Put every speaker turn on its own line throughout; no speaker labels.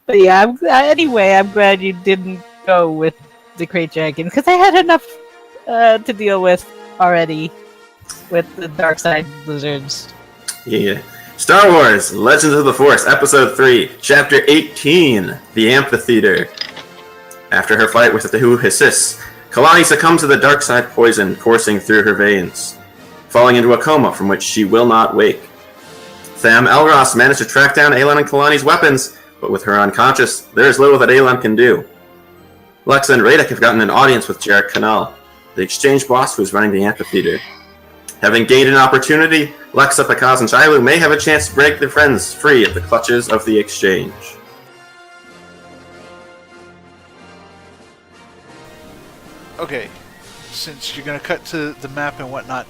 But yeah, I'm glad you didn't go with the Great Dragon, because I had enough to deal with already with the darkside lizards.
Yeah. Star Wars Legends of the Force, Episode 3, Chapter 18, The Amphitheater. After her fight with the Hssiss, Kalani succumbs to the darkside poison coursing through her veins, falling into a coma from which she will not wake. Tham Elross managed to track down Aelond and Kalani's weapons, but with her unconscious, there is little that Aelond can do. Lexa and Raydik have gotten an audience with Jerec Kanal, the exchange boss who is running the amphitheater. Having gained an opportunity, Lexa, Pachez, and Shyalu may have a chance to break their friends free of the clutches of the exchange.
Okay, since you're going to cut to the map and whatnot,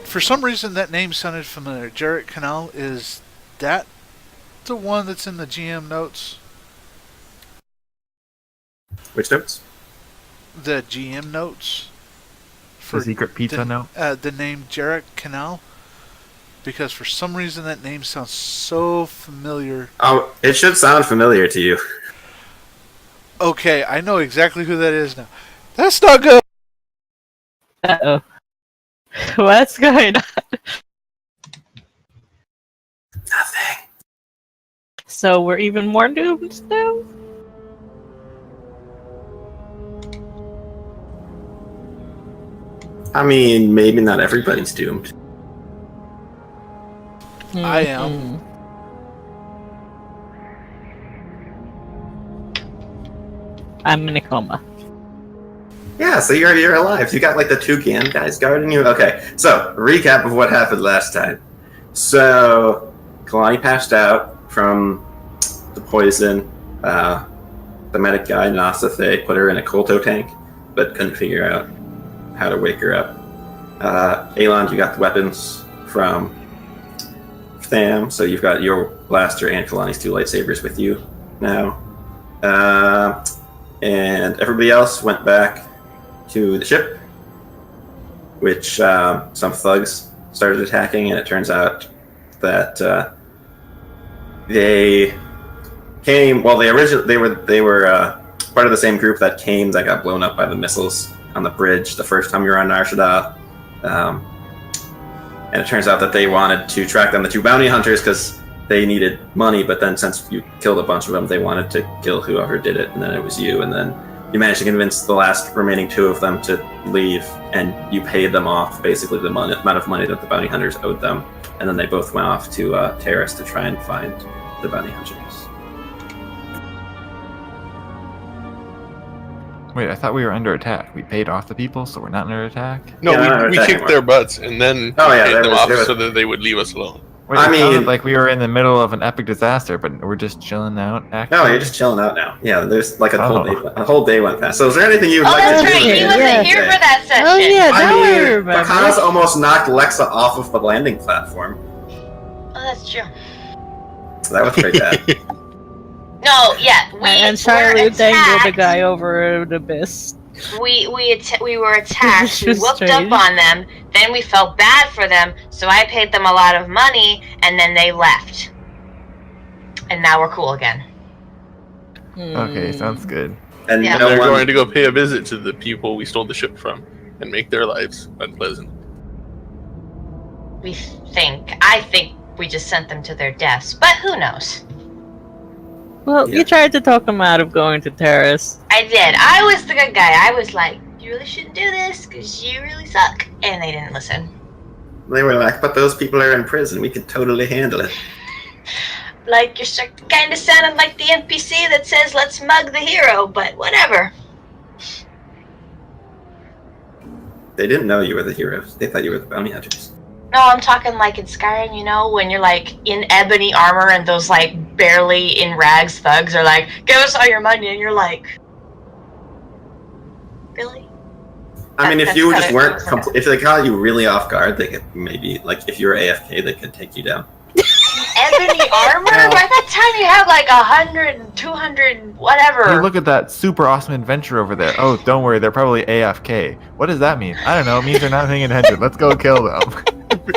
for some reason that name sounded familiar. Jerec Kanal, is that the one that's in the GM notes?
Which notes?
The GM notes.
The secret pizza note?
The name Jerec Kanal? Because for some reason that name sounds so familiar.
Oh, it should sound familiar to you.
Okay, I know exactly who that is now. That's not good!
Uh-oh. What's going on?
Nothing.
So we're even more doomed now?
I mean, maybe not everybody's doomed.
I am.
I'm in a coma.
Yeah, so you're alive. You got like the two GM guys guarding you. Okay, so recap of what happened last time. So Kalani passed out from the poison. The medic guy, Nasathe, put her in a Kolto tank, but couldn't figure out how to wake her up. Aelond, you got the weapons from Tham, so you've got your blaster and Kalani's two lightsabers with you now. And everybody else went back to the ship, which some thugs started attacking, and it turns out that they came. Well, they were part of the same group that got blown up by the missiles on the bridge the first time you were on Nar Shaddaa. And it turns out that they wanted to track down the two bounty hunters because they needed money, but then since you killed a bunch of them, they wanted to kill whoever did it, and then it was you, and then you managed to convince the last remaining two of them to leave, and you paid them off basically the amount of money that the bounty hunters owed them, and then they both went off to Terrace to try and find the bounty hunters.
Wait, I thought we were under attack. We paid off the people, so we're not under attack?
No,
Yeah,
we kicked their butts, and then paid them off so that they would leave us alone.
Wait, it sounded like we were in the middle of an epic disaster, but we're just chilling out. Actually.
No, you're just chilling out now. Yeah, there's like a whole day went past. So is there anything you would like
that's
to do?
right. He wasn't here for that session.
Oh yeah, now I remember.
Pachez almost knocked Lexa off of the landing platform.
Oh, that's true.
So that was pretty bad.
No, yeah,
and Shyalu dangled the guy over an abyss.
We were attacked. We
This is
whooped
strange.
up on them. Then we felt bad for them, so I paid them a lot of money, and then they left. And now we're cool again.
Okay, sounds good.
And
Yeah.
no
They're
one,
going to go pay a visit to the people we stole the ship from and make their lives unpleasant.
I think we just sent them to their deaths, but who knows?
Well,
Yeah.
you tried to talk him out of going to Terrace.
I did. I was the good guy. I was like, you really shouldn't do this, because you really suck. And they didn't listen.
they were like, but those people are in prison. We could totally handle it.
Like, you're kind of sounding like the NPC that says, let's mug the hero, but whatever.
They didn't know you were the heroes. They thought you were the bounty hunters.
No, I'm talking like in Skyrim, you know, when you're like in ebony armor and those like barely in rags thugs are like, give us all your money, and you're like, really?
I mean, if
That's
you
kinda
just weren't,
cool.
if they caught you really off guard, they could maybe, like, if you were AFK, they could take you down.
Ebony armor? By that time you have like 100, 200, whatever.
Hey, look at that super awesome adventure over there. Oh, don't worry, they're probably AFK. What does that mean? I don't know. It means they're not paying attention. Let's go kill them.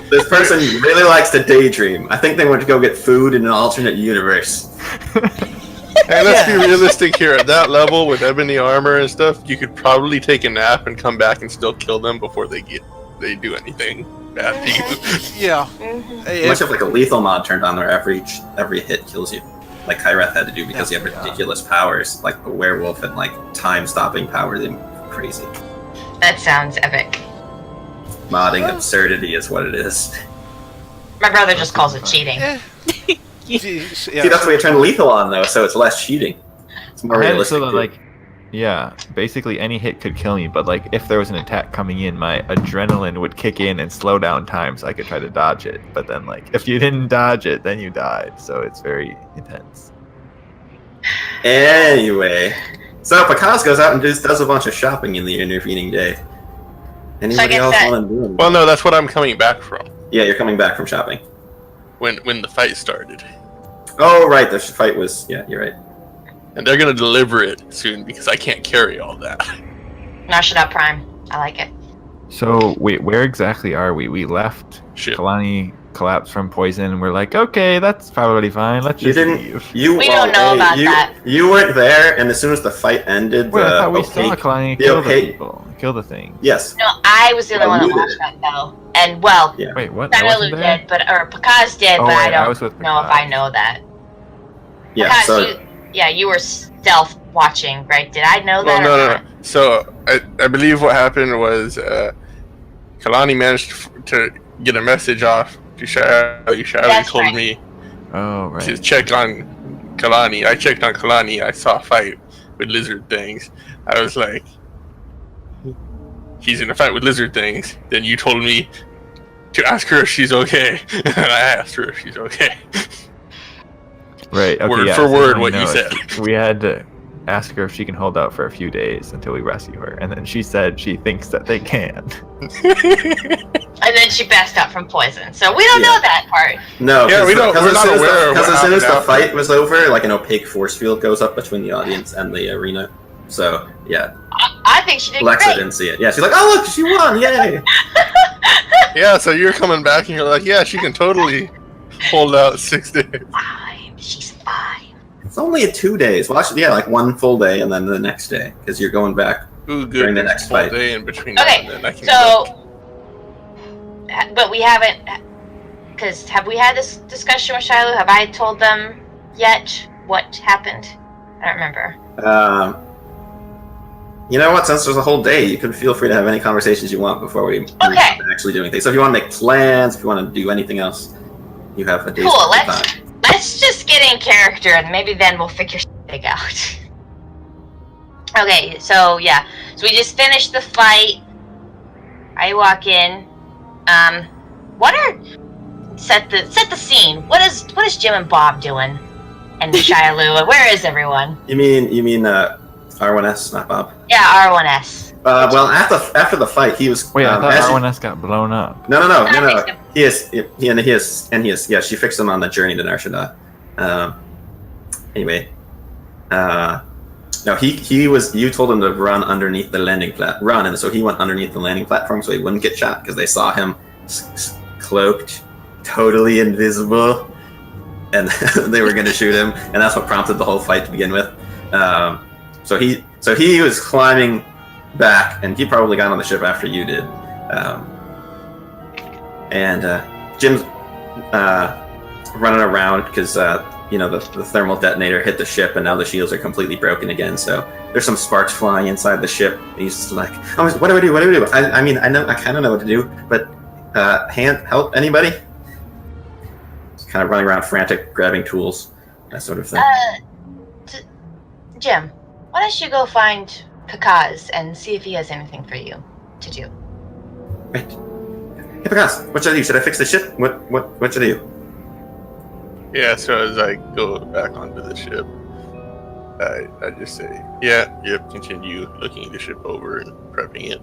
This person really likes to daydream. I think they went to go get food in an alternate universe.
And let's be realistic here. At that level, with ebony armor and stuff, you could probably take a nap and come back and still kill them before they do anything bad to you.
Yeah.
Mhm.
You must have like a lethal mod turned on where every hit kills you, like Kyreth had to do because you have
Yeah.
ridiculous powers, like the werewolf and like time-stopping power. They're crazy.
That sounds epic.
Modding absurdity is what it is.
My brother just calls it cheating.
Eh.
See, that's what you're turning lethal on though, so it's less cheating. It's more
I had it
realistic.
so that,
too.
like, yeah, basically any hit could kill me, but like if there was an attack coming in, my adrenaline would kick in and slow down time so I could try to dodge it. But then like if you didn't dodge it, then you died. So it's very intense.
Anyway, so Pachez goes out and does a bunch of shopping in the intervening day. Anybody
guess
else
that-
want to do?
Well, no, that's what I'm coming back from.
Yeah, you're coming back from shopping.
When the fight started.
Oh, right, the fight was... Yeah, you're right.
And they're gonna deliver it soon because I can't carry all that.
Now shut up, Prime. I like it.
So wait, where exactly are we? We left
Shit.
Kalani collapsed from poison. We're like, okay, that's probably fine. Let's
You
just
didn't...
leave.
We don't know about that.
You weren't there, and as soon as the fight ended,
Wait, I thought we
opaque-
saw Kalani
the
kill the
opaque-
people, kill the thing.
Yes.
No, I was the only one that
you
watched
did.
that though. And well,
Yeah.
Wait, what? I
Shyalu
wasn't there?
did, or Pachez did,
Oh,
but
wait,
I
I was with
don't know if
Pachez.
I know that.
Yeah,
Pachez,
so...
you were stealth watching, right? Did I know
Well,
that?
no,
or
no,
not?
no. So I believe what happened was Kalani managed to get a message off to Shyalu. Shyalu
That's
told
right.
me
Oh,
to
right.
check on Kalani. I checked on Kalani. I saw a fight with lizard things. I was like, he's in a fight with lizard things. Then you told me to ask her if she's okay. And I asked her if she's okay.
Right. Okay,
Word
yeah,
for
so
word
you
what you
know,
said.
We had to ask her if she can hold out for a few days until we rescue her, and then she said she thinks that they can.
And then she passed out from poison. So we don't
Yeah.
know that part.
No,
Yeah, we're not aware of
because
what
as soon as the
happened
fight was over, like an opaque force field goes up between the audience and the arena. So yeah,
I think she did
Lexa
great.
didn't see it. Yeah, she's like, "Oh look, she won! Yay!"
Yeah, so you're coming back and you're like, yeah, she can totally hold out 6 days.
Fine. She's fine.
It's only 2 days. Well, actually, yeah, like one full day and then the next day because you're going back.
Ooh, good.
During the next
Full
fight.
day in between
Okay,
now and then. I can
So, but we haven't, because have we had this discussion with Shyalu? Have I told them yet what happened? I don't remember.
You know what? Since there's a whole day, you can feel free to have any conversations you want before we move
Okay.
to actually doing things. So if you want to make plans, if you want to do anything else, you have a day's
Cool,
worth of time.
Let's just get in character, and maybe then we'll figure something out. Okay, so yeah, so we just finished the fight. I walk in. What are set the scene? What is Jim and Bob doing? And Shyalu, where is everyone?
You mean R1S, not Bob?
Yeah, R1S.
Well, after the fight, he was.
Wait, I thought
as you-
R1S got blown up.
No.
fixed him.
He is. Yeah, she fixed him on the journey to Narshada. Anyway, no, he was. You told him to run underneath the landing run, and so he went underneath the landing platform so he wouldn't get shot because they saw him cloaked, totally invisible, and they were going to shoot him, and that's what prompted the whole fight to begin with. So he was climbing back, and he probably got on the ship after you did. And Jim's running around because the thermal detonator hit the ship, and now the shields are completely broken again. So there's some sparks flying inside the ship. And he's just like, "Oh, what do I do? What do I do?" I mean, I kind of know what to do, but help anybody? He's kind of running around frantic, grabbing tools, that sort of thing.
Jim, why don't you go find Pachez and see if he has anything for you to do?
Right. Hey, Pachez, what should I do? Should I fix the ship? What should I do?
Yeah, so as I go back onto the ship, I just say, yep, continue looking the ship over and prepping it.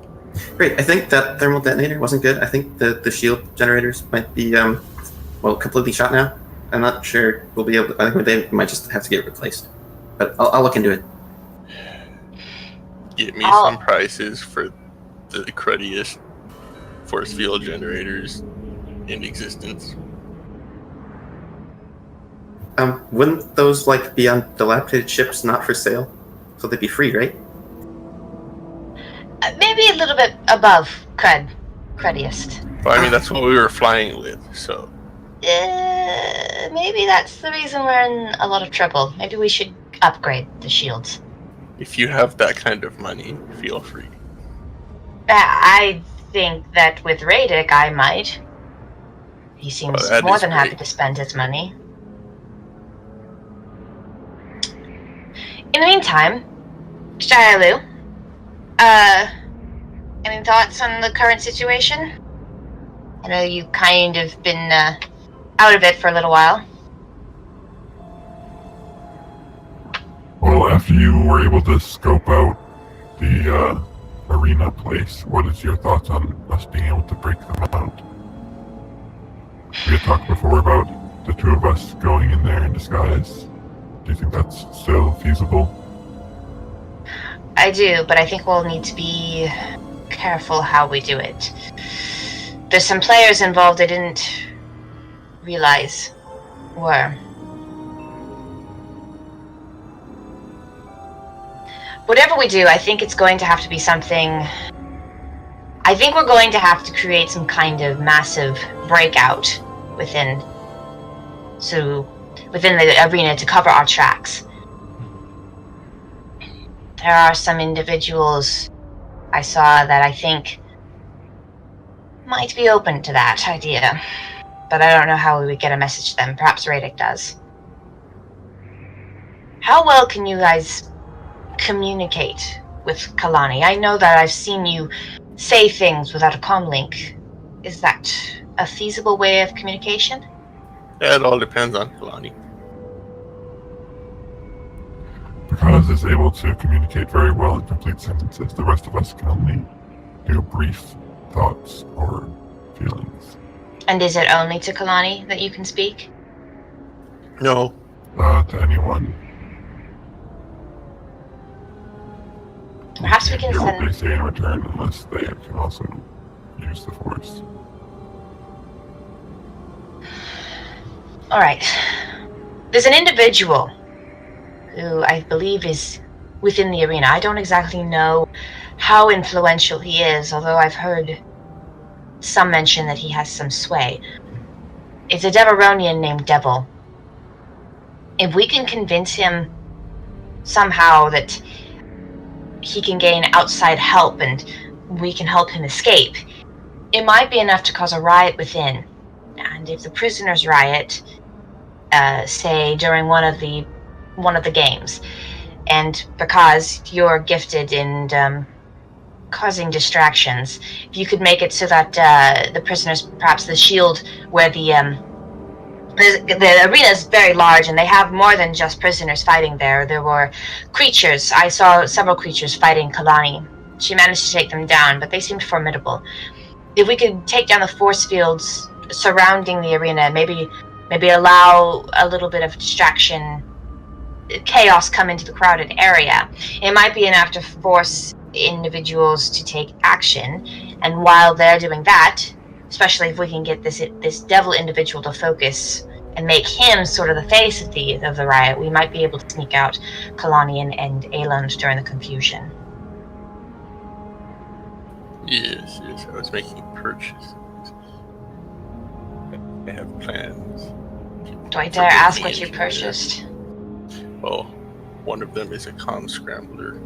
Great. I think that thermal detonator wasn't good. I think the shield generators might be completely shot now. I'm not sure we'll be able to. I think they might just have to get replaced. But I'll look into it.
Get me some prices for the cruddiest force field generators in existence.
Wouldn't those be on dilapidated ships, not for sale? So they'd be free, right?
Maybe a little bit above cruddiest.
Well, I mean, that's what we were flying with, so.
Maybe that's the reason we're in a lot of trouble. Maybe we should upgrade the shields.
If you have that kind of money, feel free.
I think that with Raydik, I might. He seems more than happy to spend his money. In the meantime, Shyalu, any thoughts on the current situation? I know you kind of been out of it for a little while.
Well, after you were able to scope out the arena place, what is your thoughts on us being able to break them out? We had talked before about the two of us going in there in disguise. Do you think that's still feasible?
I do, but I think we'll need to be careful how we do it. There's some players involved I didn't realize were. Whatever we do, I think it's going to have to be something... I think we're going to have to create some kind of massive breakout within the arena to cover our tracks. There are some individuals I saw that I think might be open to that idea, but I don't know how we would get a message to them. Perhaps Raydik does. How well can you guys communicate with Kalani? I know that I've seen you say things without a comm link. Is that a feasible way of communication?
Yeah, it all depends on Kalani.
Because is able to communicate very well in complete sentences. The rest of us can only do brief thoughts or feelings.
And is it only to Kalani that you can speak?
No.
To anyone.
Perhaps we can
hear
send...
what they say in return unless they can also use the Force.
Alright. There's an individual who I believe is within the arena. I don't exactly know how influential he is, although I've heard some mention that he has some sway. It's a Deveronian named Devil. If we can convince him somehow that he can gain outside help and we can help him escape, it might be enough to cause a riot within. And if the prisoners riot, say during one of the games, and because you're gifted in causing distractions, if you could make it so that the prisoners, perhaps the shield where the arena is very large and they have more than just prisoners fighting there. There were creatures. I saw several creatures fighting Kalani. She managed to take them down, but they seemed formidable. If we could take down the force fields surrounding the arena, maybe allow a little bit of distraction, chaos come into the crowded area, it might be enough to force individuals to take action. And while they're doing that, especially if we can get this devil individual to focus and make him sort of the face of the riot, we might be able to sneak out Kalani and Aelond during the confusion.
Yes, I was making purchases. I have plans.
Do I dare ask what you purchased?
Well, one of them is a comm scrambler.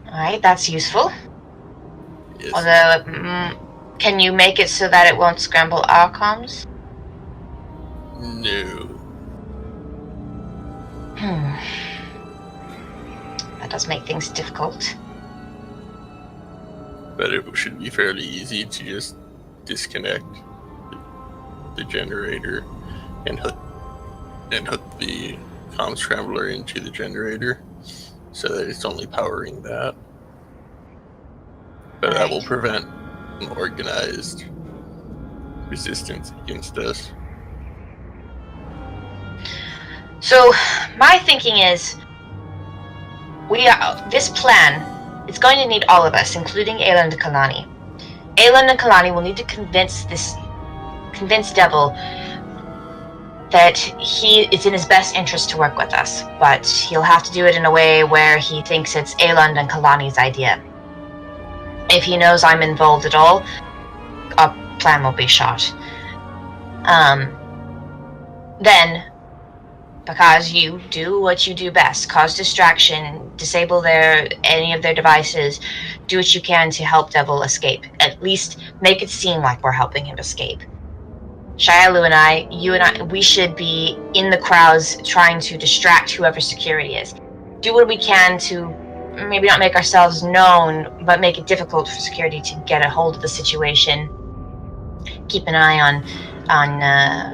Alright, that's useful.
Yes.
Although, can you make it so that it won't scramble our comms?
No.
That does make things difficult.
But it should be fairly easy to just disconnect the generator and hook the comm scrambler into the generator so that it's only powering that. But that will prevent an organized resistance against us.
So, my thinking is, this plan, it's going to need all of us, including Aelond and Kalani. Aelond and Kalani will need to convince Devil that it's in his best interest to work with us, but he'll have to do it in a way where he thinks it's Aelond and Kalani's idea. If he knows I'm involved at all, our plan will be shot. Then, because you do what you do best, cause distraction, disable any of their devices, do what you can to help Devil escape. At least make it seem like we're helping him escape. Shyalu and you and I, we should be in the crowds trying to distract whoever security is. Do what we can to maybe not make ourselves known, but make it difficult for security to get a hold of the situation. Keep an eye on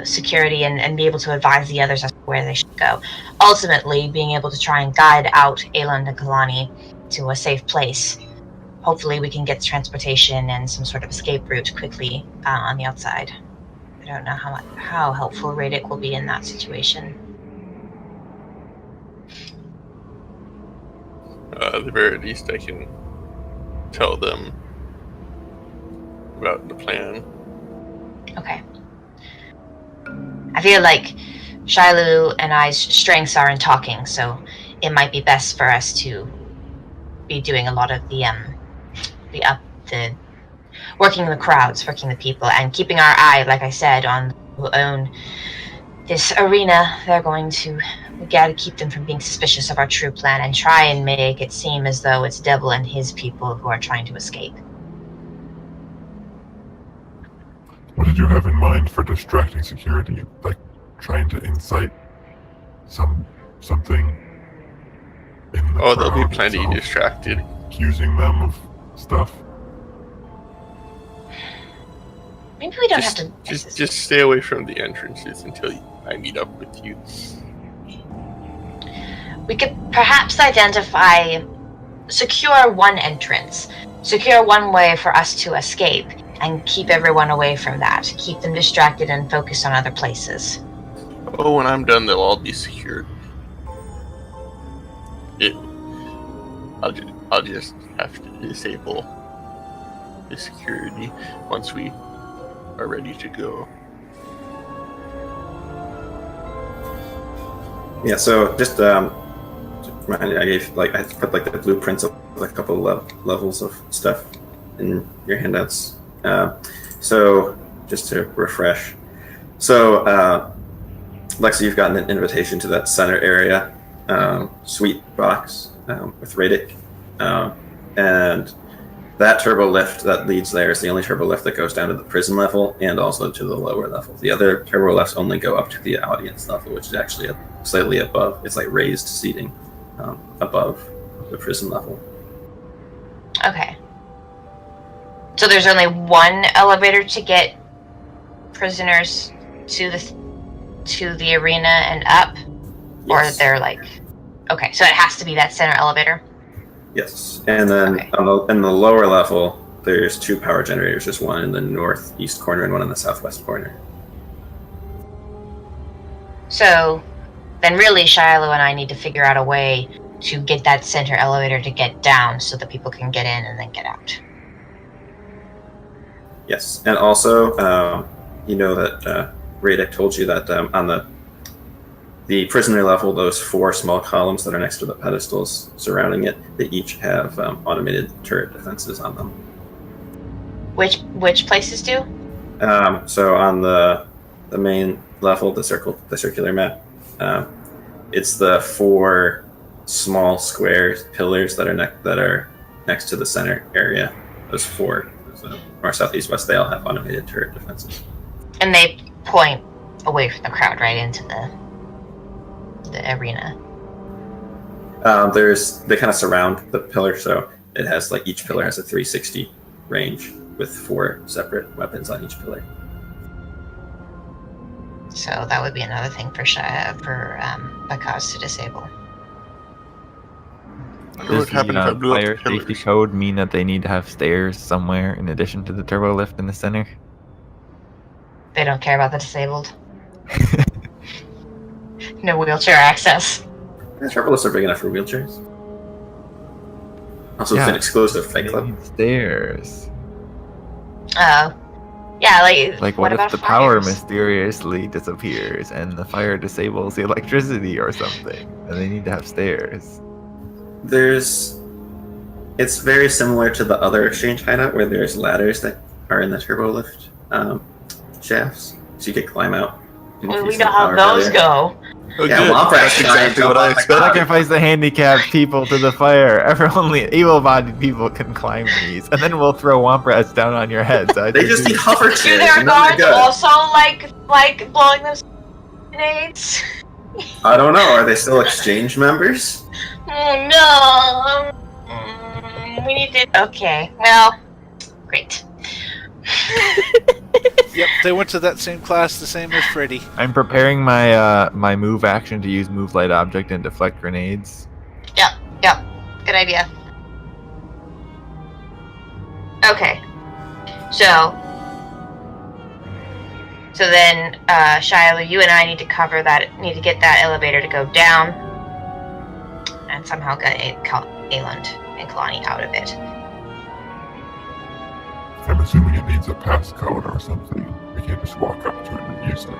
security and be able to advise the others as to where they should go. Ultimately, being able to try and guide out Aelond and Kalani to a safe place. Hopefully we can get transportation and some sort of escape route quickly on the outside. I don't know how helpful Raydik will be in that situation.
At the very least, I can tell them about the plan.
Okay. I feel like Shyalu and I's strengths are in talking, so it might be best for us to be doing a lot of the working the crowds, working the people, and keeping our eye, like I said, on who own this arena. We gotta keep them from being suspicious of our true plan and try and make it seem as though it's Devil and his people who are trying to escape.
What did you have in mind for distracting security? Like trying to incite something in the
Oh, they'll be
crowd
plenty
itself,
distracted.
accusing them of stuff?
Maybe we don't have to...
Just stay away from the entrances until I meet up with you.
We could perhaps secure one entrance, secure one way for us to escape, and keep everyone away from that. Keep them distracted and focused on other places.
Oh, when I'm done, they'll all be secured. I'll just have to disable the security once we are ready to go.
Yeah, so just remind you, I put the blueprints of a couple levels of stuff in your handouts. So just to refresh, so Lexa, you've gotten an invitation to that center area suite box with Raydik, and that turbo lift that leads there is the only turbo lift that goes down to the prison level and also to the lower level. The other turbo lifts only go up to the audience level, which is actually slightly above. It's like raised seating above the prison level.
Okay. So there's only one elevator to get prisoners to the arena and up?
Yes.
Or they're like... Okay, so it has to be that center elevator?
Yes, and then
okay.
in the lower level, there's 2 power generators. There's one in the northeast corner and one in the southwest corner.
So then really Shyalu and I need to figure out a way to get that center elevator to get down so that people can get in and then get out.
Yes, and also, you know that Raydik told you that on the prisoner level, those 4 small columns that are next to the pedestals surrounding it, they each have automated turret defenses on them.
Which places do?
So on the main level, the circular map, it's the 4 small square pillars that are next to the center area. Those 4, north, south, east, west, they all have automated turret defenses.
And they point away from the crowd, right into the arena.
They kind of surround the pillar, so it has each pillar has a 360 range with 4 separate weapons on each pillar.
So that would be another thing for Pachez to disable.
Does the fire safety code mean that they need to have stairs somewhere in addition to the turbo lift in the center?
They don't care about the disabled. No wheelchair access.
The turbo lifts are big enough for wheelchairs. Also, it's an exclusive Fight Club.
Stairs.
Oh. Yeah, like
Like, what if the power mysteriously disappears and the fire disables the electricity or something, and they need to have stairs?
It's very similar to the other exchange hideout where there's ladders that are in the turbo lift shafts, so you could climb out.
Well, we know how those go.
Oh,
Yeah,
good.
Womp Rat's
That's exactly what I expected.
Sacrifice the handicapped people to the fire. Only able-bodied people can climb these, and then we'll throw Womp Rats down on your heads.
They just need hover chairs.
Do their guards also like blowing them grenades?
I don't know. Are they still exchange members?
Oh no. We need to. Okay. Well, great.
Yep, they went to that same class, the same as Freddy.
I'm preparing my my move action to use move light object and deflect grenades.
Yep. Good idea. Okay. So then, Shyalu, you and I need to get that elevator to go down, and somehow get Aelond and Kalani out of it.
I'm assuming it needs a passcode or something. We can't just walk up to it and use it.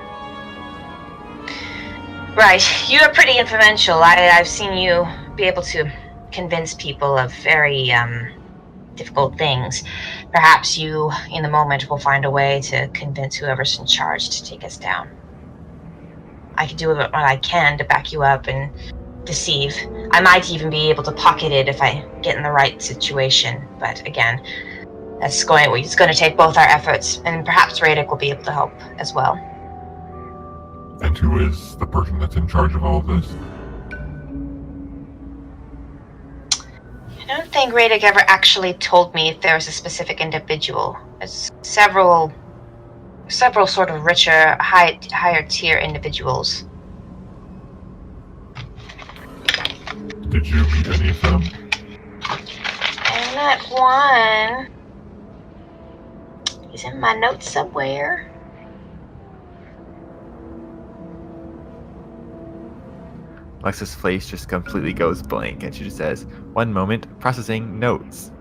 Right. You are pretty influential. I've seen you be able to convince people of very difficult things. Perhaps you, in the moment, will find a way to convince whoever's in charge to take us down. I can do what I can to back you up and deceive. I might even be able to pocket it if I get in the right situation. But again, it's going to take both our efforts, and perhaps Raydik will be able to help as well.
And who is the person that's in charge of all of this?
I don't think Raydik ever actually told me if there was a specific individual. It's several sort of richer, higher tier individuals.
Did you meet any of them?
I met one. He's in my notes somewhere.
Lexa's face just completely goes blank, and she just says, "One moment, processing notes."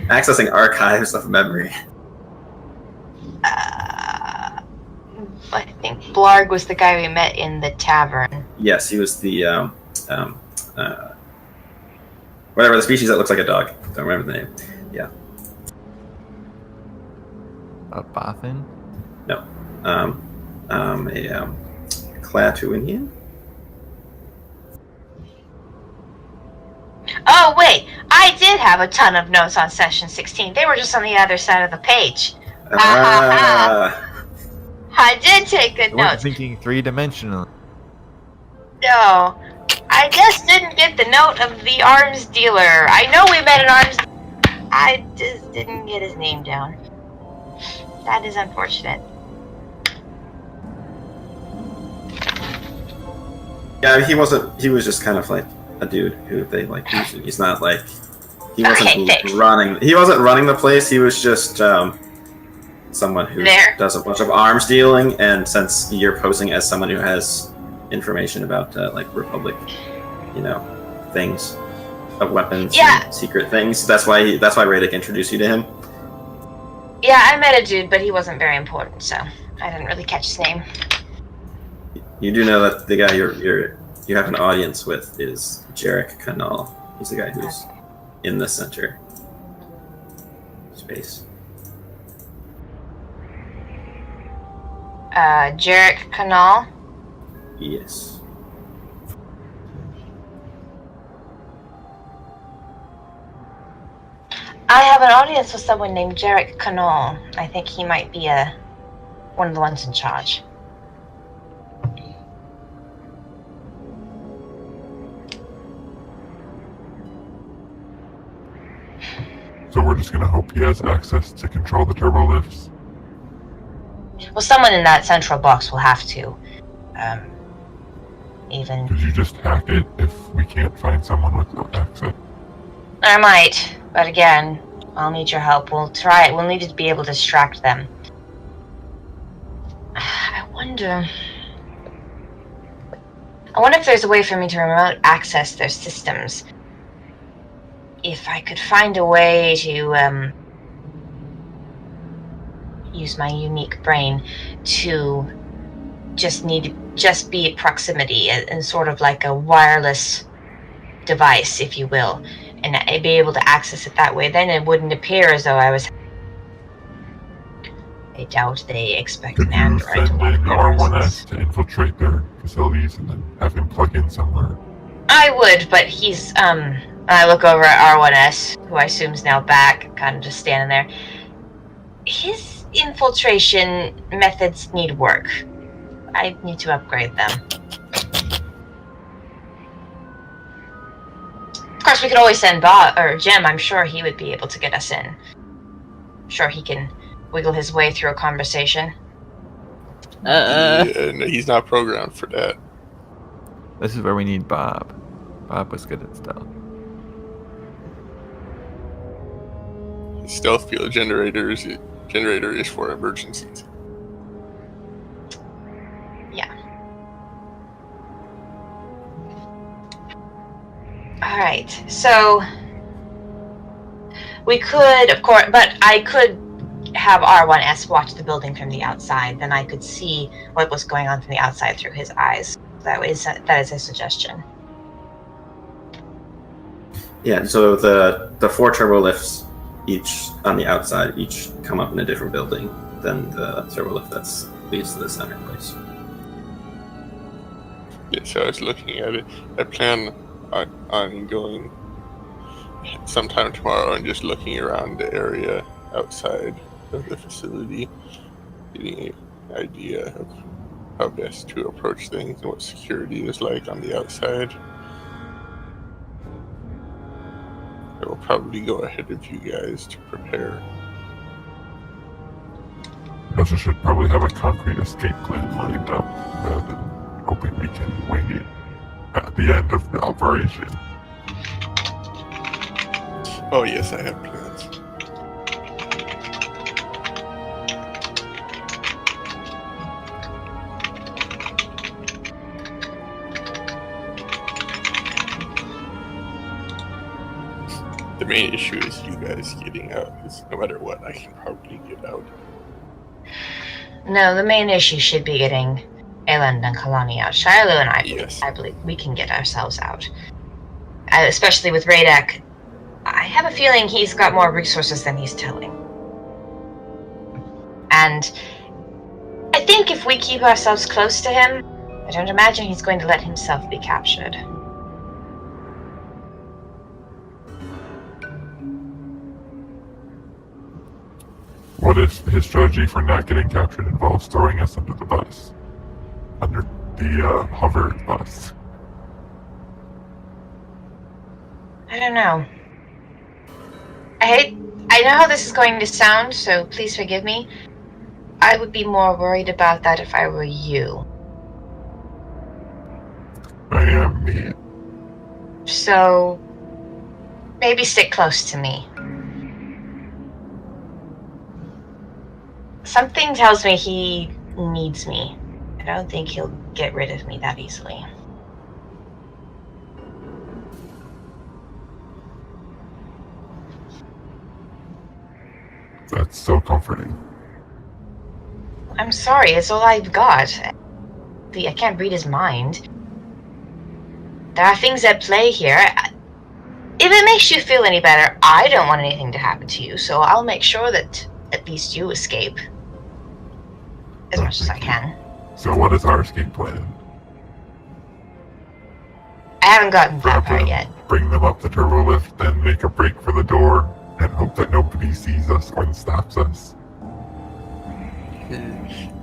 Accessing archives of memory.
I think Blarg was the guy we met in the tavern.
Yes, he was the whatever the species that looks like a dog. Don't remember the name. Yeah.
A Bothan?
No. A Clatuinian?
Oh, wait. I did have a ton of notes on session 16. They were just on the other side of the page. I did take good
You weren't
notes.
thinking three-dimensional.
No. I just didn't get the note of the arms dealer. I know we met an arms... I just didn't get his name down. That is unfortunate.
Yeah, he wasn't. He was just kind of like a dude who they like. He's not like. He wasn't running. He wasn't running the place. He was just someone who does a bunch of arms dealing. And since you're posing as someone who has information about like Republic, things of weapons, and secret things. That's why Raydik introduced you to him.
Yeah, I met a dude, but he wasn't very important, so I didn't really catch his name.
You do know that the guy you have an audience with is Jerec Kanal. He's the guy who's in the center space.
Jerec Kanal?
Yes.
I have an audience with someone named Jerec Kanal. I think he might be one of the ones in charge.
So we're just gonna hope he has access to control the turbo lifts?
Well, someone in that central box will have to.
Could you just hack it if we can't find someone with access?
I might, but again, I'll need your help. We'll try it. We'll need to be able to distract them. I wonder if there's a way for me to remote access their systems. If I could find a way to, use my unique brain to just be at proximity and sort of like a wireless device, if you will, and I'd be able to access it that way. Then it wouldn't appear as though I was. I doubt they expect
Could
an
you
android to
send
want
in
my
R1S
presence.
to infiltrate their facilities and then have him plug in somewhere?
I would, but he's I look over at R1S, who I assume is now back, kind of just standing there. His infiltration methods need work. I need to upgrade them. Of course, we could always send Bob or Jim. I'm sure he would be able to get us in. I'm sure he can wiggle his way through a conversation.
Yeah, no, he's not programmed for that.
This is where we need Bob. Bob was good at stealth.
Stealth field generator is for emergencies.
Yeah. All right. So we could, of course, but I could have R1S watch the building from the outside. Then I could see what was going on from the outside through his eyes. That is a suggestion.
Yeah, so the 4 turbo lifts, each on the outside, each come up in a different building than the turbo lift that leads to the center place.
Yeah, so I was looking at it. I plan on going sometime tomorrow and just looking around the area outside of the facility, getting an idea of how best to approach things and what security is like on the outside. I will probably go ahead of you guys to prepare.
We also should probably have a concrete escape plan lined up rather than hoping we can wing it at the end of the operation.
Oh yes, I have plans. The main issue is you guys getting out. Because no matter what, I can probably get out.
No, the main issue should be getting Aelond and Kalani out. Shyalu and
Yes.
I believe we can get ourselves out. Especially with Raydik. I have a feeling he's got more resources than he's telling. And I think if we keep ourselves close to him, I don't imagine he's going to let himself be captured.
What if his strategy for not getting captured involves throwing us under the bus? Under the hover bus?
I don't know. I know how this is going to sound, so please forgive me. I would be more worried about that if I were you.
I am me.
So, maybe stick close to me. Something tells me he needs me. I don't think he'll get rid of me that easily.
That's so comforting.
I'm sorry, it's all I've got. I can't read his mind. There are things at play here. If it makes you feel any better, I don't want anything to happen to you, so I'll make sure that at least you escape. As much as I can.
So what is our escape plan?
I haven't gotten that
Grab
part
them,
yet.
bring them up the turbo lift, then make a break for the door, and hope that nobody sees us or stops us.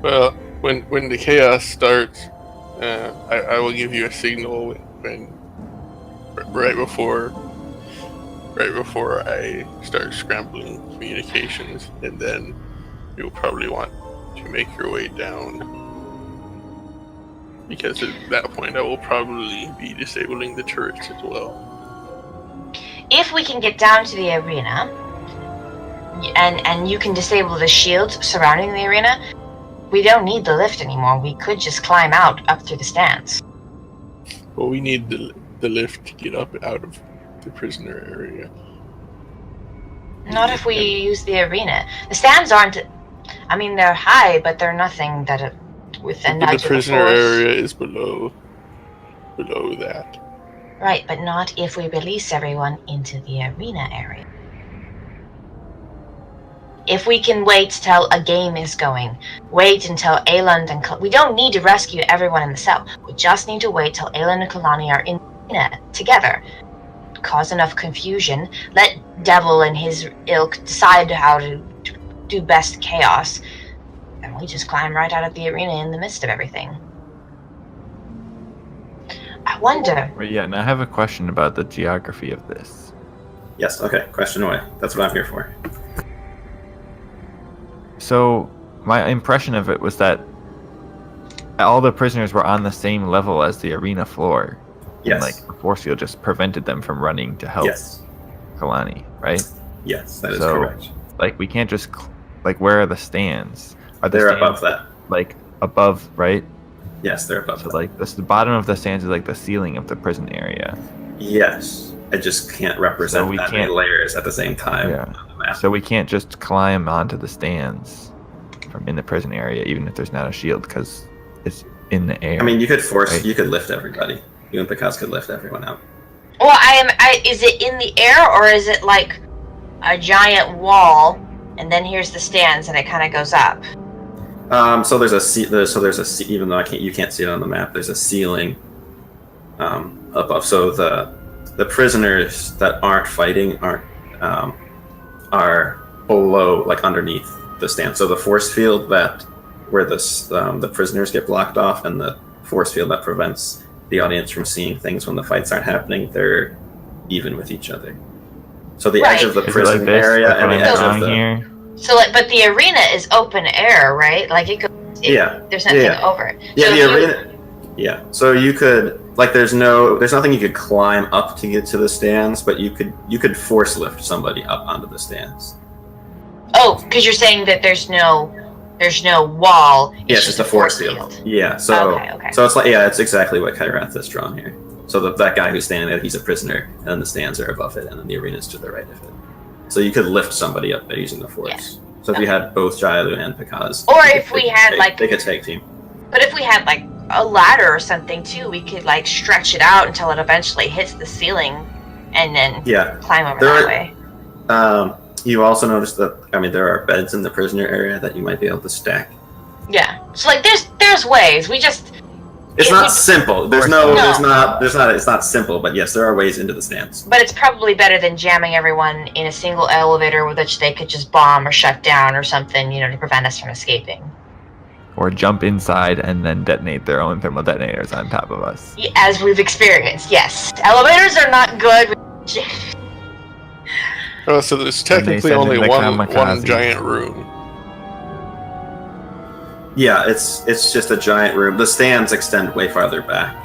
Well, when the chaos starts, I will give you a signal when right before I start scrambling communications, and then you'll probably want to make your way down, because at that point I will probably be disabling the turrets as well.
If we can get down to the arena, and you can disable the shield surrounding the arena, we don't need the lift anymore. We could just climb out up through the stands.
Well, we need the lift to get up out of the prisoner area.
Not if we use the arena. The stands aren't I mean, they're high, but they're nothing that with a
But
nudge
the
of the
prisoner
force.
area is below that.
Right, but not if we release everyone into the arena area. If we can wait till a game is going, wait until Aelond and we don't need to rescue everyone in the cell. We just need to wait till Aelond and Kalani are in the arena together. Cause enough confusion. Let Devil and his ilk decide how to do best chaos. And we just climb right out of the arena in the midst of everything. I wonder.
But yeah, and I have a question about the geography of this.
Yes, okay, question away. That's what I'm here for.
So, my impression of it was that all the prisoners were on the same level as the arena floor.
Yes.
And, like, the force field just prevented them from running to help
Yes.
Kalani, right?
Yes, that is
So,
correct.
Like, we can't just... Like, where are the stands? Are the
They're
stands,
above that.
like, above, right?
Yes, they're above
So,
that.
like, the bottom of the stands is, like, the ceiling of the prison area.
Yes. I just can't represent
So we
that many
can't-
layers at the same time
Yeah.
on the map.
So we can't just climb onto the stands from in the prison area, even if there's not a shield, because it's in the air.
I mean, you could
Right.
you could lift everybody. You and Pachez could lift everyone out.
Well, is it in the air, or is it like a giant wall, and then here's the stands, and it kind of goes up?
So there's a even though you can't see it on the map. There's a ceiling above. So the prisoners that aren't fighting are below, like underneath the stand. So the force field where the prisoners get blocked off, and the force field that prevents the audience from seeing things when the fights aren't happening, they're even with each other. So the edge of the
Is it
prison
like this?
area
Like
and
what
the
I'm
edge of
drawing
the
here?
So, like, but the arena is open air, right? Like it goes.
Yeah.
There's nothing
Yeah.
over it.
Yeah,
So
the
if you-
arena. Yeah, so you could there's nothing you could climb up to get to the stands, but you could force lift somebody up onto the stands.
Oh, because you're saying that there's no wall.
Yeah, it's just a force field. Yeah, so
Okay.
so it's it's exactly what Kyrath is drawn here. So that guy who's standing there, he's a prisoner, and then the stands are above it, and then the arena's to the right of it. So you could lift somebody up by using the force.
Yeah.
So if you had both Shyalu and Pachez,
Or if we had
they could tag team.
But if we had like a ladder or something too, we could like stretch it out until it eventually hits the ceiling, and then climb over that way.
You also notice that there are beds in the prisoner area that you might be able to stack.
Yeah. So like there's ways. We just
It's not simple. It's not simple, but yes, there are ways into the stands.
But it's probably better than jamming everyone in a single elevator which they could just bomb or shut down or something, to prevent us from escaping.
Or jump inside and then detonate their own thermal detonators on top of us.
As we've experienced, yes. Elevators are not good.
Oh, so there's
And they
technically
send
only
in the
one
kamikaze.
giant room.
Yeah, it's just a giant room. The stands extend way farther back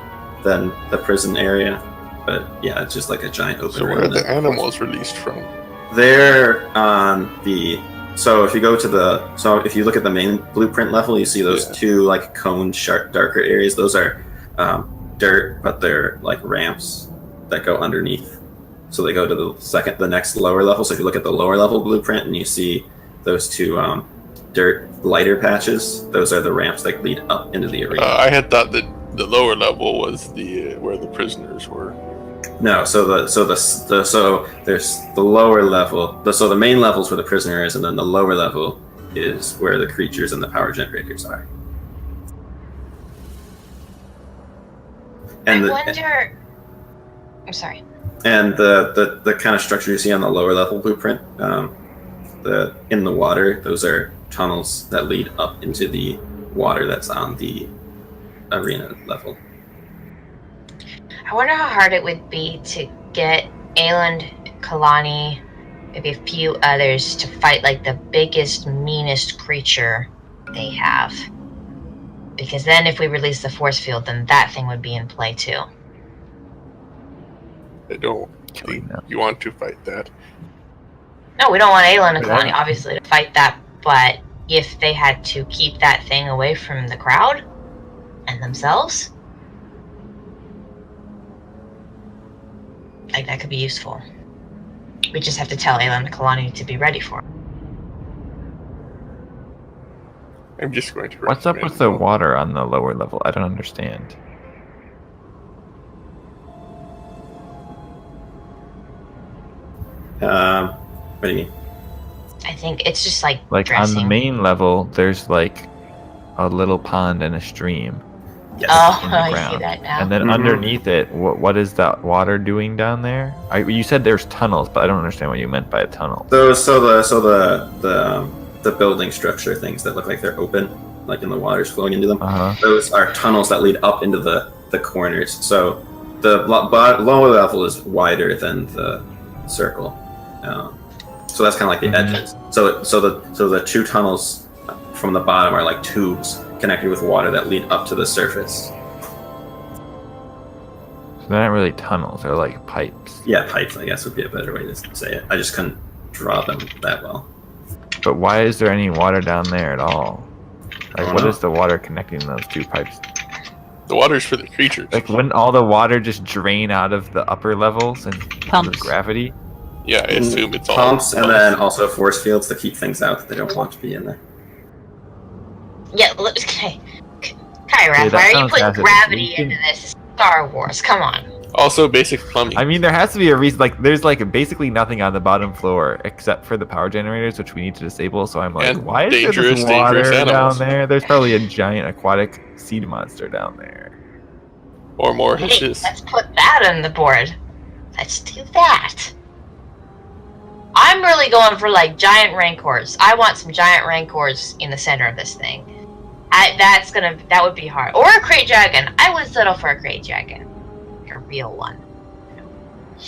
than the prison area, but yeah, it's just like a giant open
So
room.
where are the animals released from?
They're on the. So if you look at the main blueprint level, you see those two like cone sharp darker areas. Those are dirt, but they're like ramps that go underneath. So they go to the next lower level. So if you look at the lower level blueprint and you see those two dirt lighter patches, those are the ramps that lead up into the arena.
I had thought that the lower level was the where the prisoners were.
No, so there's the lower level. So the main level is where the prisoner is, and then the lower level is where the creatures and the power generators are. And
I wonder. I'm sorry.
And the kind of structure you see on the lower level blueprint, in the water, those are tunnels that lead up into the water that's on the arena level.
I wonder how hard it would be to get Aelond, Kalani, maybe a few others to fight like the biggest, meanest creature they have. Because then if we release the force field, then that thing would be in play too.
I don't think you want to fight that.
No, we don't want Aelond and Kalani, obviously, to fight that, but if they had to keep that thing away from the crowd and themselves, like that could be useful. We just have to tell Aelond and Kalani to be ready for it.
I'm just going to.
What's up with the water on the lower level? I don't understand.
What do you mean?
I think it's just like
on
dressing.
the main level, there's like a little pond and a stream.
Yes.
Oh,
in the
I
ground.
see that now.
And then underneath it, what is that water doing down there? You said there's tunnels, but I don't understand what you meant by a tunnel.
So the building structure things that look like they're open, like in the water's flowing into them. Those are tunnels that lead up into the corners. So the lower level is wider than the circle. So that's kind of like the edges. So the two tunnels from the bottom are like tubes connected with water that lead up to the surface.
So they're not really tunnels; they're like pipes.
Yeah, pipes, I guess would be a better way to say it. I just couldn't draw them that well.
But why is there any water down there at all? Like, what is the water connecting those two pipes?
The water's for the creatures.
Like, wouldn't all the water just drain out of the upper levels and
Pumps.
gravity?
Yeah, I assume it's all
pumps, and then also force fields to keep things out that they don't want to be in there.
Yeah, okay.
Dude,
Kyra,
that
why are you
sounds
putting
hazardous.
gravity
You can-
into this? Star Wars, come on.
Also basic plumbing.
I mean, there has to be a reason. Like, there's like basically nothing on the bottom floor except for the power generators, which we need to disable. So I'm like,
And
why is there
dangerous,
this water
dangerous
down
animals.
there? There's probably a giant aquatic sea monster down there.
Or more
Hey,
Hssiss.
let's put that on the board. Let's do that. I'm really going for like giant rancors. I want some giant rancors in the center of this thing. That would be hard. Or a crate dragon. I would settle for a crate dragon. A real one.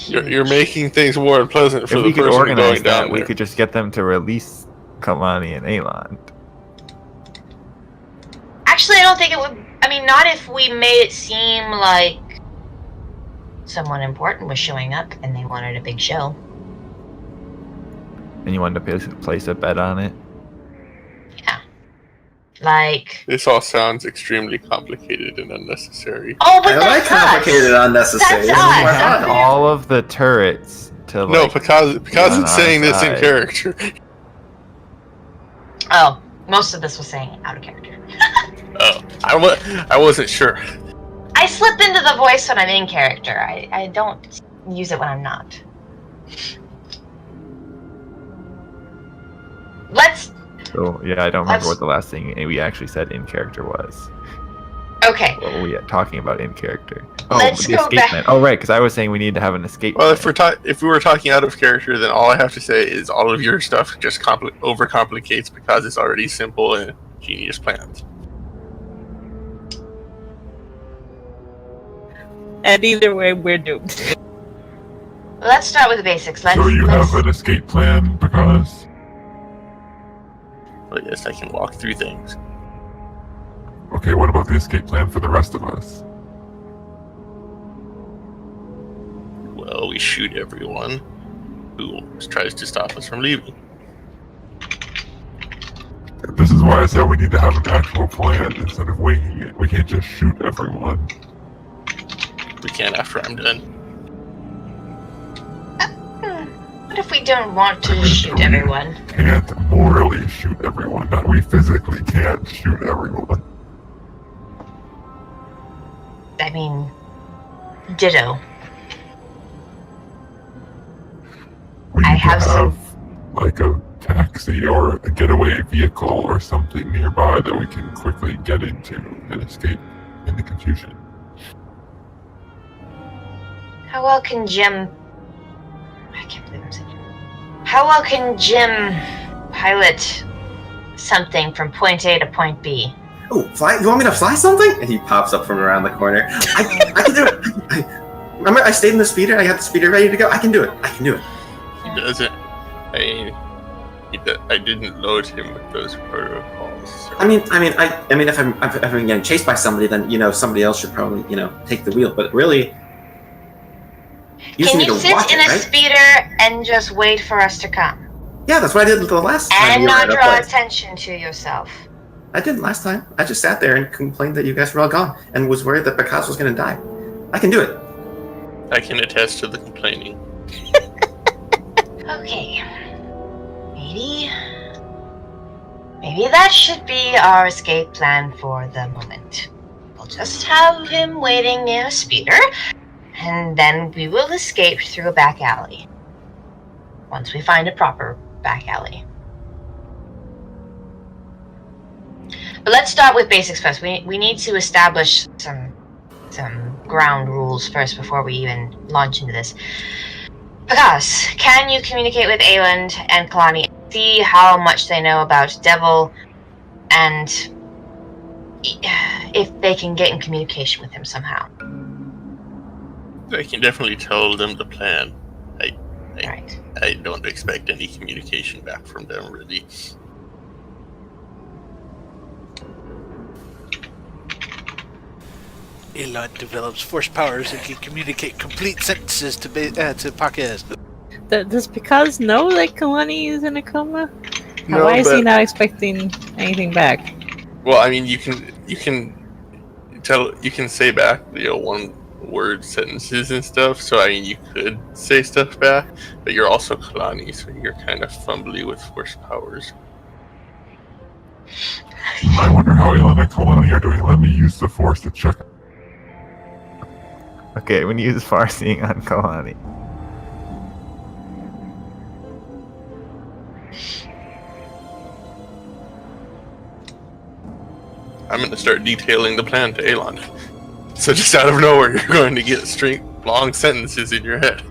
You're making things more unpleasant for
If
the
we could
person
organize
going down
that, we
there.
could just get them to release Kalani and Aelond.
Actually, I don't think it would. I mean, not if we made it seem like someone important was showing up and they wanted a big show.
And you wanted to place a bet on it?
Yeah. Like.
This all sounds extremely complicated and unnecessary.
Oh, but
I like
that's
complicated,
us.
unnecessary.
That's
Why
us.
not?
Had all of the turrets to
No,
like...
because
be on
it's
our
saying this in
side.
character.
Oh, most of this was saying out of character.
Oh, I wasn't sure.
I slip into the voice when I'm in character. I don't use it when I'm not. Let's.
So, yeah, I don't remember what the last thing we actually said in character was.
Okay.
What were we talking about in character? Oh,
Let's
the
go
escape
back.
plan. Oh, right, because I was saying we need to have an escape
Well,
plan.
if we were talking out of character, then all I have to say is all of your stuff just overcomplicates because it's already simple and genius plans.
And either way, we're doomed.
Let's start with the basics.
So you have an escape plan because
But yes, I can walk through things.
okay, what about the escape plan for the rest of us?
Well, we shoot everyone who tries to stop us from leaving.
This is why I said we need to have an actual plan instead of winging it. We can't just shoot everyone.
We can after I'm done.
What if we don't want to shoot everyone?
Can't morally shoot everyone. Not we physically can't shoot everyone.
I mean, ditto.
We
I
need to
have some-
like a taxi or a getaway vehicle or something nearby that we can quickly get into and escape in the confusion.
How well can Jim... I can't believe I'm saying... How well can Jim pilot something from point A to point B?
Oh, fly! You want me to fly something? And he pops up from around the corner. I can do it. Remember, I stayed in the speeder. I got the speeder ready to go. I can do it. I can do it.
He doesn't. I didn't load him with those protocols. So.
I mean, if I'm getting chased by somebody, then somebody else should probably take the wheel. But really, you just
Can
need
you
to
sit
watch
in
it,
a
right?
speeder and just wait for us to come?
Yeah, that's what I did the last time.
And
you were
not
at a
draw
place.
attention to yourself.
I didn't last time. I just sat there and complained that you guys were all gone and was worried that Pachez was going to die. I can do it.
I can attest to the complaining.
Okay. 80. Maybe that should be our escape plan for the moment. We'll just have him waiting near a speeder, and then we will escape through a back alley. Once we find a proper back alley. But let's start with basics first. We need to establish some ground rules first before we even launch into this. Pachez, can you communicate with Aelond and Kalani? See how much they know about Devil, and if they can get in communication with him somehow.
I can definitely tell them the plan.
Right.
I don't expect any communication back from them, really.
Aelond develops force powers and can communicate complete sentences to Pachez.
Does Pachez know that Kalani is in a coma?
No,
Why is he
but-
not expecting anything back?
Well, I mean, you can say back, one-word sentences and stuff. So I mean, you could say stuff back, but you're also Kalani, so you're kind of fumbly with force powers.
I wonder how Aelond and Kalani are doing. Let me use the force to check.
Okay, we need to use far-seeing on Kalani.
I'm going to start detailing the plan to Aelond. So just out of nowhere, you're going to get straight, long sentences in your head.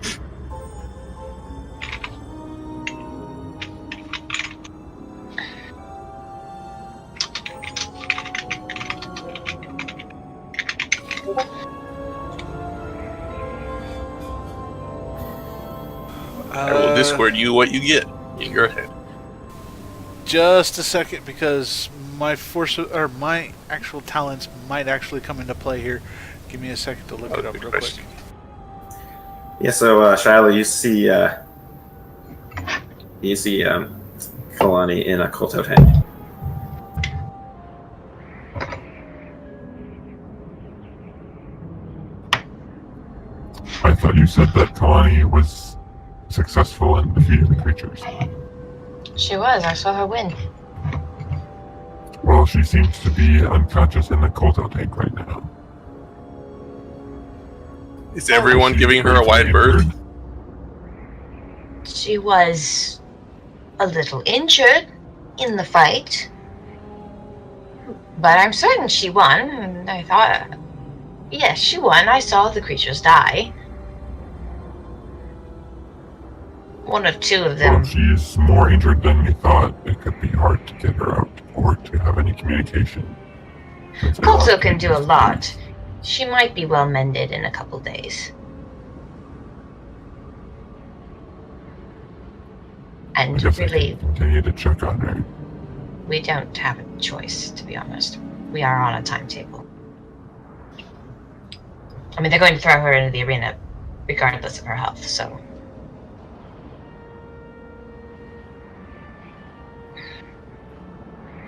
I will Discord you what you get in your head.
Just a second, because my my actual talents might actually come into play here. Give me a second to look it up
Good
real
question.
quick.
Yeah, so Shyalu, you see Kalani in a Kolto tank.
I thought you said that Kalani was successful in defeating the creatures.
She was. I saw her win.
Well, she seems to be unconscious in the Kolto tank right now.
Is everyone giving her a wide berth?
She was a little injured in the fight, but I'm certain she won. And I thought, yes, she won. I saw the creatures die. One of two of them.
Well, she is more injured than we thought. It could be hard to get her out or to have any communication.
Kolto can do a lot. She might be well mended in a couple days.
I
And
guess I
really,
can continue to check on her.
we don't have a choice, to be honest. We are on a timetable. I mean, they're going to throw her into the arena regardless of her health, so...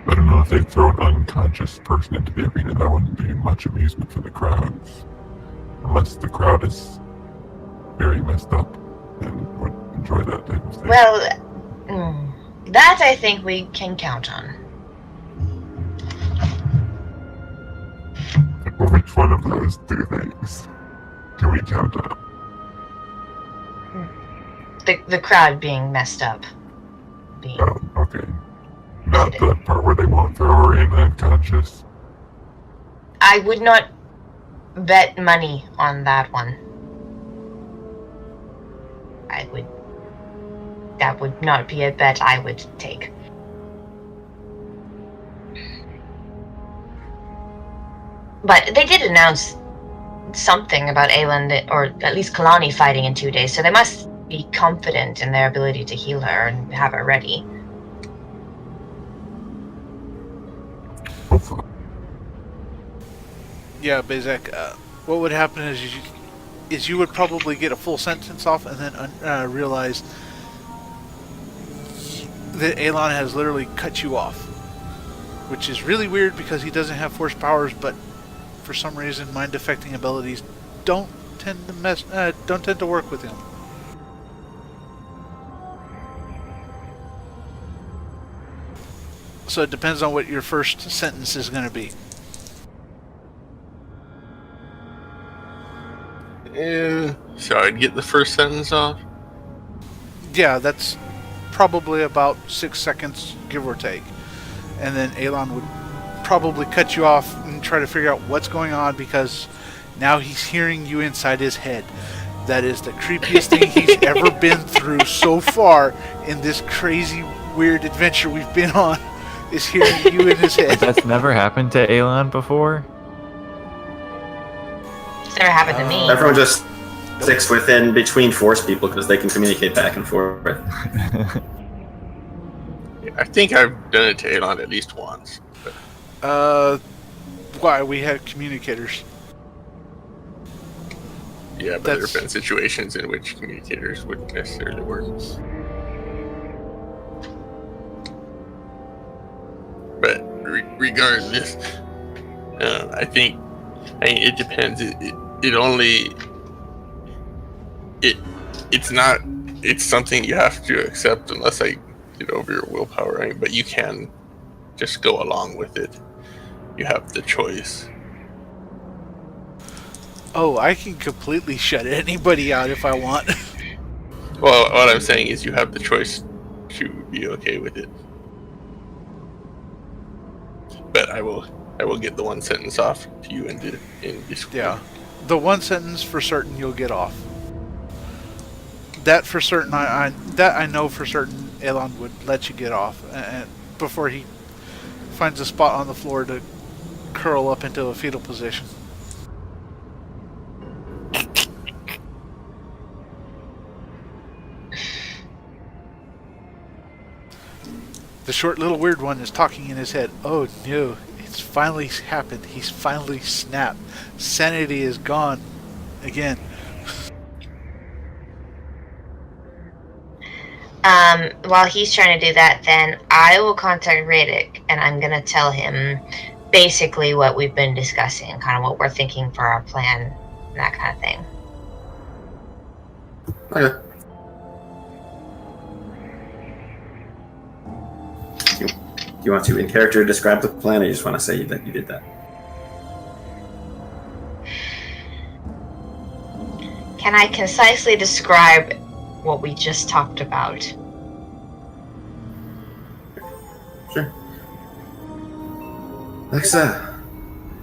I don't know if they'd throw an unconscious person into the arena. That wouldn't be much amusement for the crowds. Unless the crowd is very messed up and would enjoy that type of thing.
Well, that I think we can count on.
Well, which one of those two things can we count on?
The crowd being messed up. Being...
Oh, okay. Not the part where they won't throw her in unconscious.
I would not bet money on that one. That would not be a bet I would take. But they did announce something about Aelond, or at least Kalani, fighting in 2 days, so they must be confident in their ability to heal her and have her ready.
Hopefully.
Yeah, Bezek, what would happen is you would probably get a full sentence off and then realize that Aelond has literally cut you off. Which is really weird because he doesn't have force powers, but for some reason mind affecting abilities don't tend to work with him. So it depends on what your first sentence is going to be.
So I'd get the first sentence off.
Yeah, that's probably about 6 seconds, give or take. And then Aelond would probably cut you off and try to figure out what's going on, because now he's hearing you inside his head. That is the creepiest thing he's ever been through so far in this crazy, weird adventure we've been on, is hearing you in his head.
That's never happened to Aelond before?
It's never happened to me.
Everyone just sticks within between force people because they can communicate back and forth.
I think I've done it to Aelond at least once.
Why? We have communicators.
Yeah, but there have been situations in which communicators wouldn't necessarily work. But regardless, I think it depends. It's something you have to accept unless I get over your willpower. I mean, but you can just go along with it. You have the choice.
Oh, I can completely shut anybody out if I want.
Well, what I'm saying is you have the choice to be okay with it. But I will get the one sentence off to you in Discord.
Yeah, the one sentence for certain you'll get off. That for certain, I know for certain Aelond would let you get off, and before he finds a spot on the floor to curl up into a fetal position. The short little weird one is talking in his head. Oh no, it's finally happened. He's finally snapped. Sanity is gone again.
While he's trying to do that, then I will contact Raydik, and I'm going to tell him basically what we've been discussing, kind of what we're thinking for our plan, and that kind of thing.
Okay. Do you want to, in character, describe the plan, or you just want to say that you did that?
Can I concisely describe what we just talked about?
Sure. Lexa,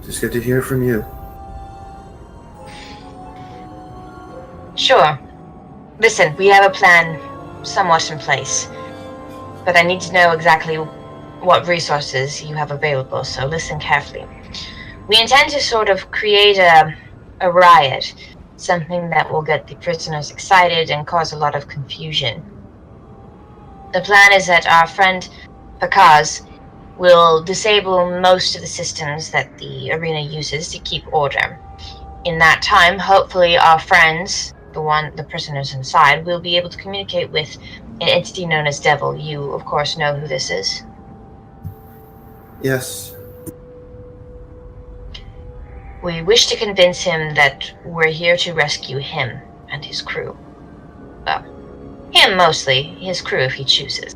just good to hear from you.
Sure. Listen, we have a plan somewhat in place, but I need to know exactly what resources you have available, so listen carefully. We intend to sort of create a riot, something that will get the prisoners excited and cause a lot of confusion. The plan is that our friend Pachez will disable most of the systems that the arena uses to keep order. In that time, hopefully our friends, the prisoners inside, will be able to communicate with an entity known as Devil. You, of course, know who this is.
Yes.
We wish to convince him that we're here to rescue him and his crew. Well, him mostly, his crew if he chooses.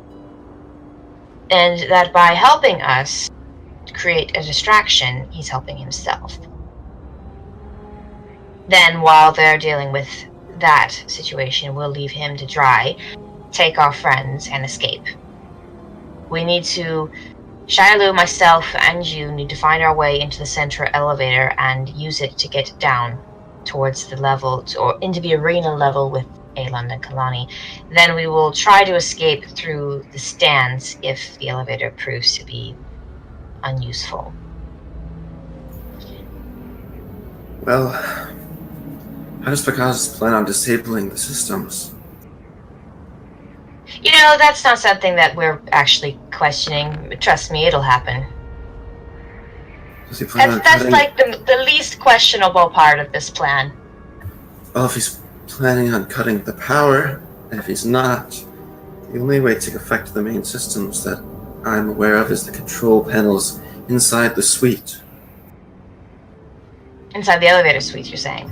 And that by helping us create a distraction, he's helping himself. Then, while they're dealing with that situation, we'll leave him to dry, take our friends, and escape. We need to... Shyalu, myself, and you need to find our way into the central elevator and use it to get down towards the level, or into the arena level with Aelond and Kalani. Then we will try to escape through the stands if the elevator proves to be unuseful.
Well, how does Pachez plan on disabling the systems?
You know, that's not something that we're actually questioning. Trust me, it'll happen.
Does he plan on
That's
cutting...
like the least questionable part of this plan.
Well, if he's planning on cutting the power, and if he's not, the only way to affect the main systems that I'm aware of is the control panels inside the suite.
Inside the elevator suite, you're saying?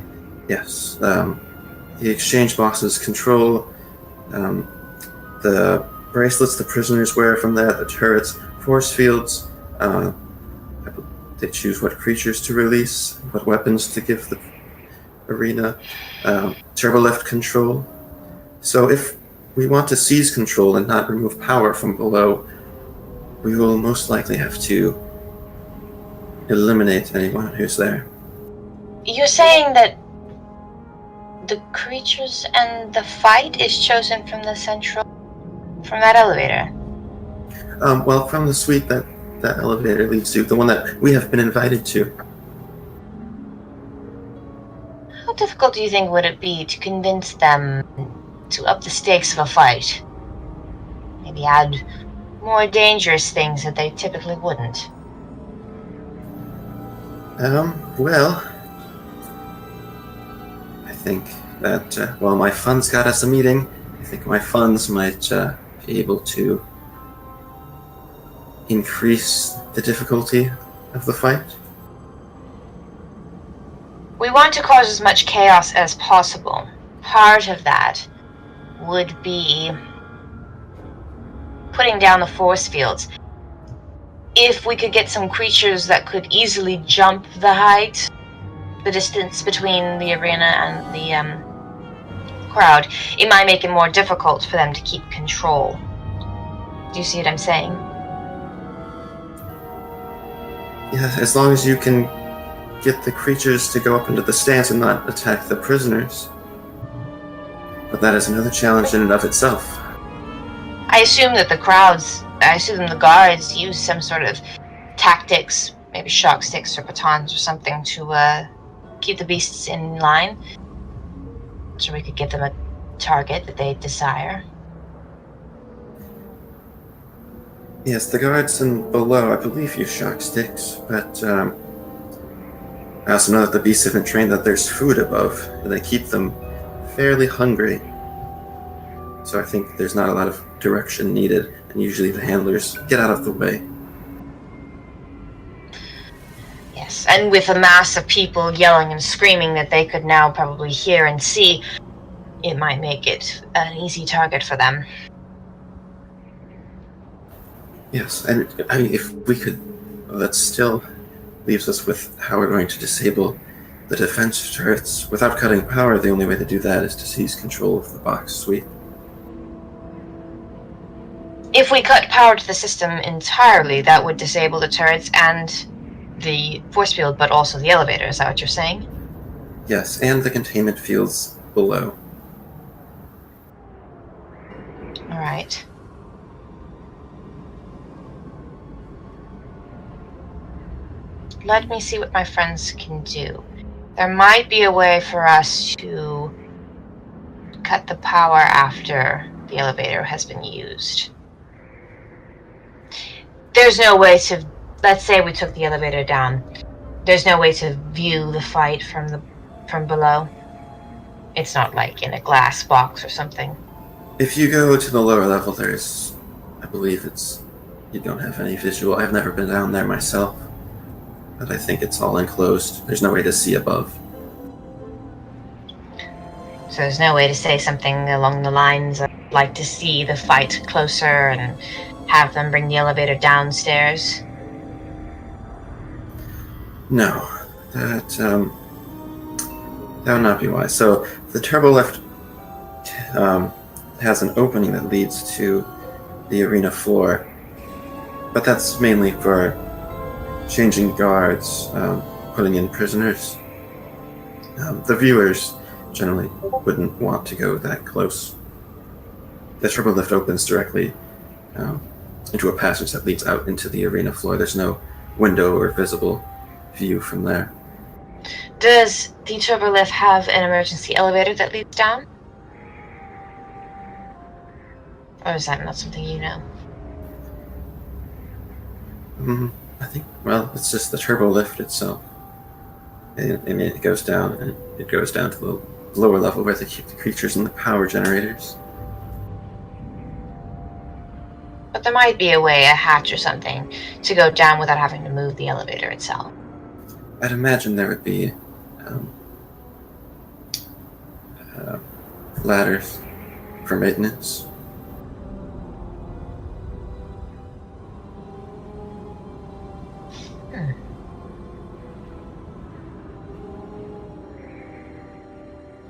Yes. The exchange boxes control the bracelets the prisoners wear from there, the turrets force fields. They choose what creatures to release, what weapons to give the arena, turbolift control. So if we want to seize control and not remove power from below, we will most likely have to eliminate anyone who's there.
You're saying that the creatures and the fight is chosen from from that elevator?
Well, from the suite that elevator leads to, the one that we have been invited to.
How difficult do you think would it be to convince them to up the stakes of a fight? Maybe add more dangerous things that they typically wouldn't.
Well, I think that, my funds got us a meeting. I think my funds might be able to increase the difficulty of the fight.
We want to cause as much chaos as possible. Part of that would be putting down the force fields. If we could get some creatures that could easily jump the height, the distance between the arena and the crowd, it might make it more difficult for them to keep control. Do you see what I'm saying?
Yeah, as long as you can get the creatures to go up into the stands and not attack the prisoners. But that is another challenge in and of itself.
I assume that the guards use some sort of tactics, maybe shock sticks or batons or something to keep the beasts in line. So we could give them a target that they desire.
Yes, the guards and below, I believe, use shock sticks, but I also know that the beasts have been trained that there's food above, and they keep them fairly hungry. So I think there's not a lot of direction needed, and usually the handlers get out of the way.
Yes, and with a mass of people yelling and screaming that they could now probably hear and see, it might make it an easy target for them.
Yes, and I mean, if we could, that still leaves us with how we're going to disable the defense turrets. Without cutting power, the only way to do that is to seize control of the box suite.
If we cut power to the system entirely, that would disable the turrets and the force field, but also the elevator. Is that what you're saying?
Yes, and the containment fields below.
All right. Let me see what my friends can do. There might be a way for us to cut the power after the elevator has been used. There's no way to, let's say we took the elevator down. There's no way to view the fight from below. It's not like in a glass box or something.
If you go to the lower level, there's, I believe you don't have any visual. I've never been down there myself, but I think it's all enclosed. There's no way to see above.
So there's no way to say something along the lines of, like, to see the fight closer and have them bring the elevator downstairs?
No, that would not be wise. So the turbo lift has an opening that leads to the arena floor, but that's mainly for changing guards, putting in prisoners. The viewers generally wouldn't want to go that close. The turbo lift opens directly into a passage that leads out into the arena floor. There's no window or visible view from there.
Does the turbo lift have an emergency elevator that leads down? Or is that not something you know?
I think, well, it's just the turbo lift itself. And it goes down, and it goes down to the lower level where they keep the creatures and the power generators.
But there might be a way, a hatch or something, to go down without having to move the elevator itself.
I'd imagine there would be ladders for maintenance.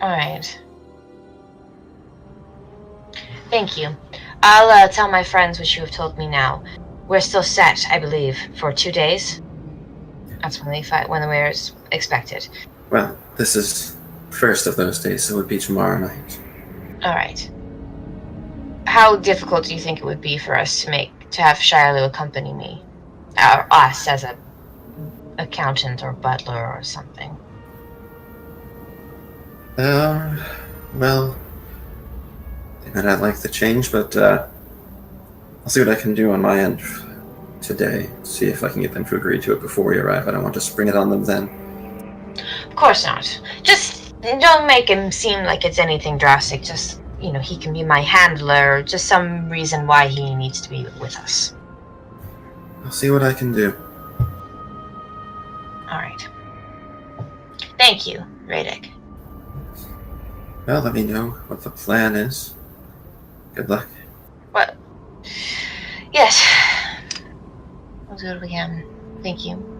Alright. Thank you. I'll tell my friends what you have told me now. We're still set, I believe, for 2 days. That's when the we're expected.
Well, this is first of those days, so it would be tomorrow night.
Alright. How difficult do you think it would be for us to have Shyalu accompany me? Or us as a accountant or butler or something?
Well, they might not like the change, but I'll see what I can do on my end today. See if I can get them to agree to it before we arrive. I don't want to spring it on them then.
Of course not. Just don't make him seem like it's anything drastic. Just, he can be my handler. Just some reason why he needs to be with us.
I'll see what I can do.
Alright. Thank you, Raydik.
Well, let me know what the plan is. Good luck.
Well, yes. We'll do what we can. Thank you.